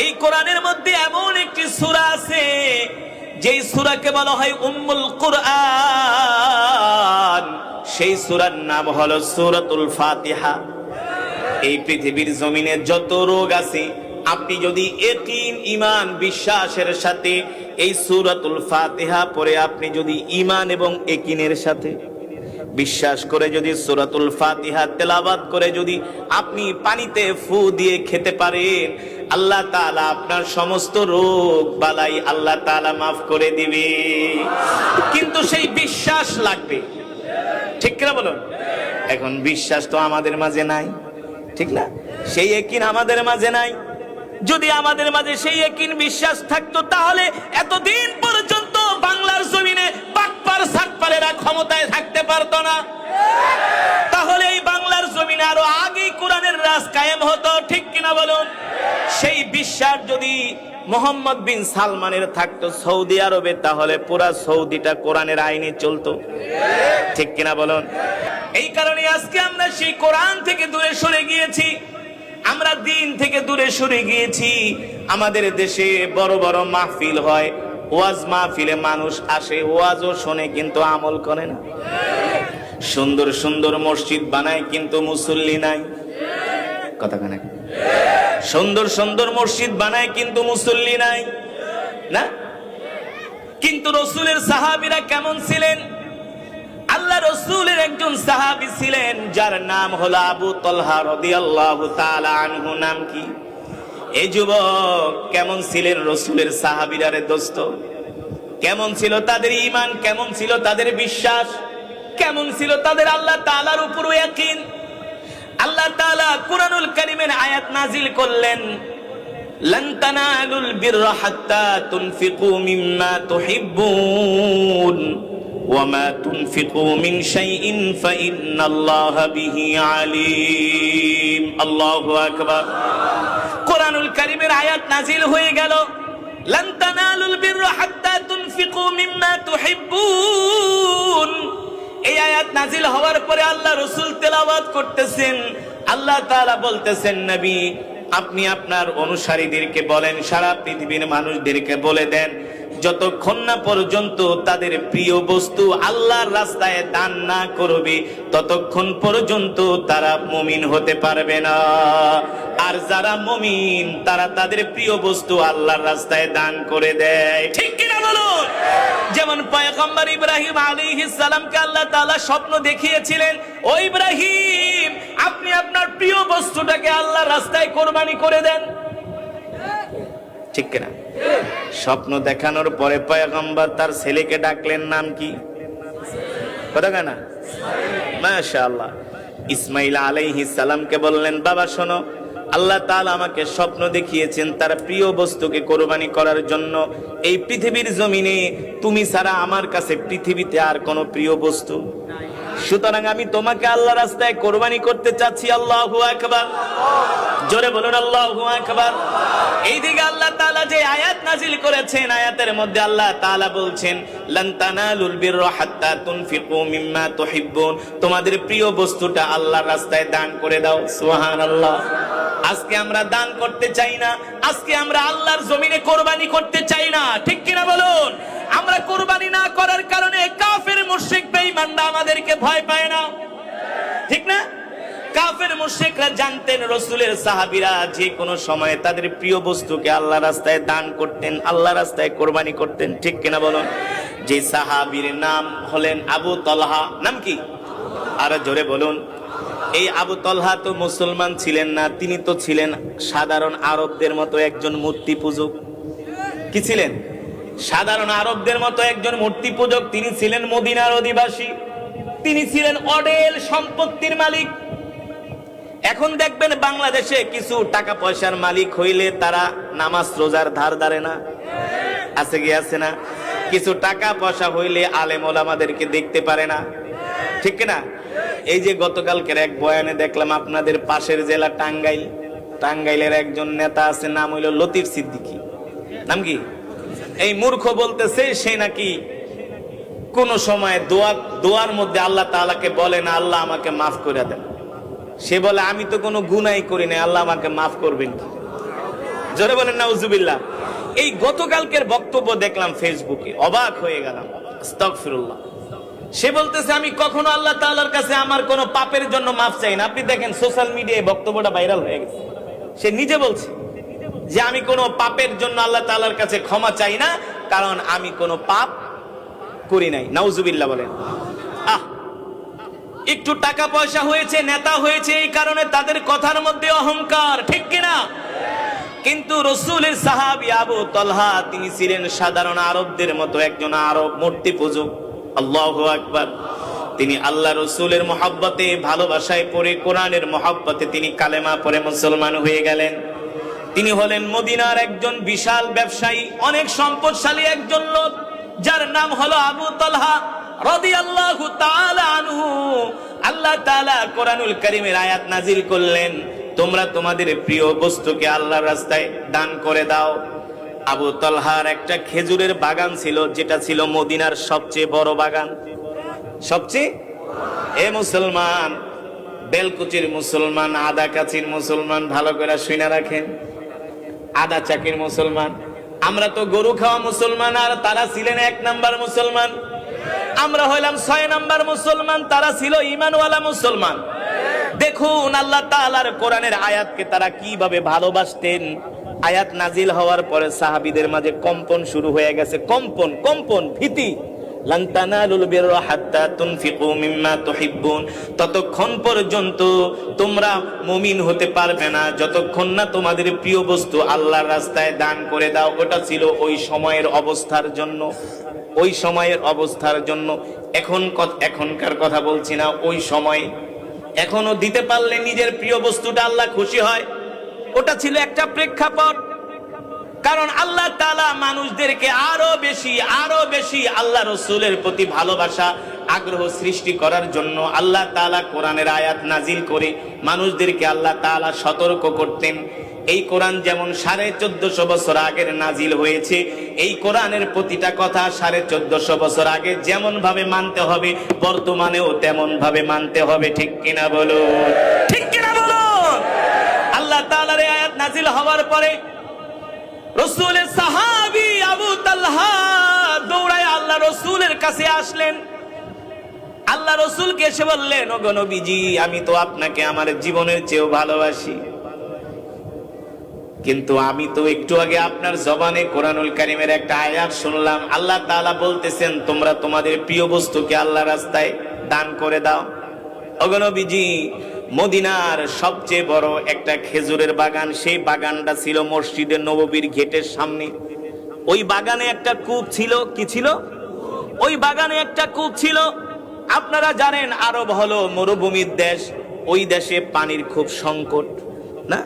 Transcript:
এই কোরআনের মধ্যে এমন একটি সূরা আছে যেই সূরাকে বলা হয় উম্মুল কুরআন। সেই সূরার নাম হলো সূরাতুল ফাতিহা। এই পৃথিবীর জমিনে যত রোগ আছে, আপনি যদি ইয়াকিন ঈমান বিশ্বাসের সাথে এই সূরাতুল ফাতিহা পড়ে আপনি যদি ঈমান এবং ইয়াকিনের সাথে বিশ্বাস করে যদি সূরাতুল ফাতিহা তেলাওয়াত করে যদি আপনি পানিতে ফু দিয়ে খেতে পারেন, আল্লাহ তাআলা আপনার সমস্ত রোগ বালাই আল্লাহ তাআলা মাফ করে দিবে। কিন্তু সেই বিশ্বাস লাগবে, ঠিক না বলুন? এখন বিশ্বাস তো আমাদের মাঝে নাই, ঠিক না? সেই ইয়াকিন আমাদের মাঝে নাই। যদি আমাদের মাঝে সেই ইয়াকিন বিশ্বাস থাকতো তাহলে এতদিন পর্যন্ত বাংলার জমিনে বাটপার সাটপারেরা ক্ষমতায় থাকতে পারতো না। তাহলে এই বাংলার জমিনে আরো আগে কোরআনের রাজ কায়েম হতো, ঠিক কিনা বলুন? সেই বিশ্বাস যদি মোহাম্মদ বিন সালমানের থাকতো সৌদি আরবে, তাহলে পুরা সৌদিটা কোরআনের আইনে চলতো, ঠিক কিনা বলুন? এই কারণে আজকে আমরা সেই কোরআন থেকে দূরে সরে গিয়েছি, আমরা দিন থেকে দূরে সরে গিয়েছি। আমাদের দেশে বড় বড় মাহফিল হয়, ওয়াজ মাহফিলে মানুষ আসে, ওয়াজও শোনে কিন্তু আমল করে না। সুন্দর সুন্দর মসজিদ বানায় কিন্তু মুসল্লি নাই, কথা কানে। সুন্দর সুন্দর মসজিদ বানায় কিন্তু মুসল্লি নাই না। কিন্তু রাসূলের সাহাবীরা কেমন ছিলেন? আল্লাহ রাসূলের একজন সাহাবী ছিলেন যার নাম হলো আবু তালহা রাদিয়াল্লাহু তাআলা আনহু। নাম কি? এই যুবক কেমন ছিলেন রাসূলের সাহাবীরা রে দোস্ত? কেমন ছিল তাদের ঈমান, কেমন ছিল তাদের বিশ্বাস, কেমন ছিল তাদের আল্লাহ তাআলার উপর ইয়াকিন? আল্লাহ তাআলা কুরআনুল কারীমের আয়াত নাজিল করলেন, লান তানালুল বিররা হাত্তা তুনফিকু মিম্মা তুহিব্বুন ওয়ামা তুনফিকু মিন শাইইন ফাইন্নাল্লাহা বিহি আলীম। আল্লাহু আকবার। কুরআনুল কারীমের আয়াত নাজিল হয়ে গেল, লান তানালুল বিররা হাত্তা তুনফিকু মিম্মা তুহিব্বুন। এই আয়াত নাজিল হওয়ার পরে আল্লাহ রাসূল তেলাওয়াত করতেছেন, আল্লাহ তাআলা বলতেছেন, নবী আপনি আপনার অনুসারীদেরকে বলেন, সারা পৃথিবীর মানুষদেরকে বলে দেন, যতক্ষণ না পর্যন্ত তাদের প্রিয় বস্তু আল্লাহর রাস্তায় দান না করবে ততক্ষণ পর্যন্ত তারা মুমিন হতে পারবে না। আর যারা মুমিন তারা তাদের প্রিয় বস্তু আল্লাহর রাস্তায় দান করে দেয়, ঠিক কিনা বলুন? যেমন পয়গম্বর ইব্রাহিম আলাইহিস সালামকে আল্লাহ তাআলা স্বপ্ন দেখিয়েছিলেন, ও ইব্রাহিম আপনি আপনার প্রিয় বস্তুটাকে আল্লাহর রাস্তায় কোরবানি করে দেন, ঠিক কিনা? স্বপ্ন দেখানোর পরে পয়গম্বর তার ছেলেকে ডাকলেন, নাম কি? কথা কেনা? মাশাআল্লাহ। ইসমাইল আলাইহিস সালামকে বললেন, বাবা শোনো, আল্লাহ তাআলা আমাকে স্বপ্ন দেখিয়েছেন তার প্রিয় বস্তুকে কোরবানি করার জন্য। এই পৃথিবীর জমিনে তুমি ছাড়া আমার কাছে পৃথিবীতে আর কোনো প্রিয় বস্তু, সুতরাং আমি তোমাকে আল্লাহ রাস্তায় কোরবানি করতে চাচ্ছি। আল্লাহু আকবার। জোরে বলুন আল্লাহু আকবার। এইদিকে আল্লাহ তাআলা যে আয়াত নাজিল করেছেন, আয়াতের মধ্যে আল্লাহ তাআলা বলছেন, লান তানালুল বিররা হাত্তা তুনফিকু মিম্মা তুহিব্বুন, তোমাদের প্রিয় বস্তুটা আল্লাহর রাস্তায় দান করে দাও। সুবহানাল্লাহ। আজকে আমরা দান করতে চাই না, আজকে আমরা আল্লাহর জমিনে কোরবানি করতে চাই না, ঠিক কিনা বলুন? আমরা কোরবানি না করার কারণে কাফের মুশরিক বেঈমানরা আমাদেরকে ভয় পায় না, ঠিক না? কাফের মুশরিকরা জানতেন রাসূলের সাহাবীরা যে কোনো সময় তাদের প্রিয় বস্তুকে আল্লাহর রাস্তায় দান করতেন, আল্লাহর রাস্তায় কোরবানি করতেন, ঠিক কিনা বলুন? যে সাহাবীর নাম হলেন আবু তালহা। নাম কি? আর জোরে বলুন। এই আবু তালহা তো মুসলমান ছিলেন না, তিনি তো ছিলেন সাধারণ আরবদের মতো একজন মূর্তি পূজক। কি ছিলেন? সাধারণ আরবদের মতো একজন মূর্তি পূজক। তিনি ছিলেন মদিনার অধিবাসী, তিনি ছিলেন অঢেল সম্পত্তির মালিক। এখন দেখবেন বাংলাদেশে কিছু টাকা পয়সার মালিক হইলে তারা নামাজ রোজার ধার ধারে না, আছে কি আছে না? কিছু টাকা পয়সা হইলে আলেম ওলামাদেরকে দেখতে পারে না, ঠিক না? এই যে গতকালকের এক বয়ানে দেখলাম আপনাদের পাশের জেলা টাঙ্গাইল, টাঙ্গাইলের একজন নেতা আছে, নাম হইল লতিফ সিদ্দিকী। নাম কি? এই মূর্খ বলতেছে সে নাকি কোন সময় দোয়ার মধ্যে আল্লাহ তাআলাকে বলে না, আল্লাহ আমাকে মাফ করে দেন। সে বলে আমি তো কোনো গুনাই করি না, আল্লাহ আমাকে মাফ করবেন কি? জোরে বলেন নাউজুবিল্লাহ। এই গতকালকের বক্তব্য দেখলাম ফেসবুকে, অবাক হয়ে গেলাম। আস্তাগফিরুল্লাহ। সে বলতেছে আমি কখনো আল্লাহ তাআলার কাছে আমার কোনো পাপের জন্য মাফ চাই না। আপনি দেখেন সোশ্যাল মিডিয়ায় বক্তব্যটা ভাইরাল হয়ে গেছে। সে নিজে বলছে যে আমি কোনো পাপের জন্য আল্লাহ তাআলার কাছে ক্ষমা চাই না, কারণ আমি কোনো পাপ করি নাই। নাউজুবিল্লাহ বলেন। একটু টাকা পয়সা হয়েছে, নেতা হয়েছে, এই কারণে তাদের কথার মধ্যে অহংকার, ঠিক কিনা? কিন্তু রাসূলের সাহাবী আবু তালহা তিনি ছিলেন সাধারণ আরবদের মতো একজন আরব মূর্তি পূজক। আল্লাহু আকবার। তিনি আল্লাহ রাসূলের মহব্বতে, ভালোবাসায় পড়ে, কোরআনের মহব্বতে তিনি কালেমা পড়ে মুসলমান হয়ে গেলেন। তিনি হলেন মদিনার একজন বিশাল ব্যবসায়ী, অনেক সম্পদশালী একজন লোক, যার নাম হলো আবু তালহা রাদিয়াল্লাহু তাআলা আনহু। আল্লাহ তাআলা কোরআনুল কারীমের আয়াত নাজিল করলেন, তোমরা তোমাদের প্রিয় বস্তুকে আল্লাহর রাস্তায় দান করে দাও। আবু তালহার একটা খেজুরের বাগান ছিল, যেটা ছিল মদিনার সবচেয়ে বড় বাগান। সবচেয়ে, এ মুসলমান, বেলকুচির মুসলমান, আদা কাচির মুসলমান, ভালো করে শুনে রাখেন, আদা চাকির মুসলমান। আমরা তো গরু খাওয়া মুসলমান, আর তারা ছিলেন 1 নাম্বার মুসলমান। আমরা হইলাম 6 নাম্বার মুসলমান, তারা ছিল ঈমানওয়ালা মুসলমান। দেখুন আল্লাহ তাআলার কোরআনের আয়াতকে তারা কিভাবে ভালোবাসতেন। আয়াত নাজিল হওয়ার পরে সাহাবীদের মাঝে কম্পন শুরু হয়ে গেছে। কম্পন, ভীতি। লান তানালুল বিররা হাত্তা তুনফিকু মিম্মা তুহিব্বুন। ততক্ষণ পর্যন্ত তোমরা মুমিন হতে পারবে না যতক্ষণ না তোমাদের প্রিয় বস্তু আল্লাহর রাস্তায় দান করে দাও। ওটা ছিল ওই সময়ের অবস্থার জন্য, ওই সময়ের অবস্থার জন্য। এখনকার কথা বলছি না, ওই সময়। এখনো দিতে পারলে নিজের প্রিয় বস্তুটা আল্লাহ খুশি হয়। ওটা ছিল একটা প্রেক্ষাপট। কারণ আল্লাহ তাআলা মানুষদেরকে আরো বেশি আল্লাহ রাসূলের প্রতি ভালোবাসা, আগ্রহ সৃষ্টি করার জন্য আল্লাহ তাআলা কোরআনের আয়াত নাজিল করে মানুষদেরকে আল্লাহ তাআলা সতর্ক করতেন। এই কোরআন যেমন 1450 বছর আগের নাজিল হয়েছে, এই কোরআনের প্রতিটা কথা 1450 বছর আগে যেমন ভাবে মানতে হবে, বর্তমানেও তেমন ভাবে মানতে হবে। ঠিক কিনা বলুন, ঠিক কিনা বলুন। আল্লাহ তাআলার এই আয়াত নাজিল হওয়ার পরে রাসূলের সাহাবী আবু তালহা দৌড়ায় আল্লাহ রাসূলের কাছে আসলেন। আল্লাহ রাসূলকে এসে বললেন, ওগো নবীজি, আমি তো আপনাকে আমার জীবনের চেয়েও ভালোবাসি, কিন্তু আমি তো একটু আগে আপনার জবানে কোরআনুল কারীমের একটা আয়াত শুনলাম। আল্লাহ তাআলা বলতেছেন তোমরা তোমাদের প্রিয় বস্তুকে আল্লাহর রাস্তায় দান করে দাও। ওগো নবীজি, মদিনার সবচেয়ে বড় একটা খেজুরের বাগান, সেই বাগানটা ছিল মসজিদে নববীর গেটের সামনে। ওই বাগানে একটা কূপ ছিল। কি ছিল? ওই বাগানে একটা কূপ ছিল। আপনারা জানেন আরব হলো মরুভূমির দেশ, ওই দেশে পানির খুব সংকট, না?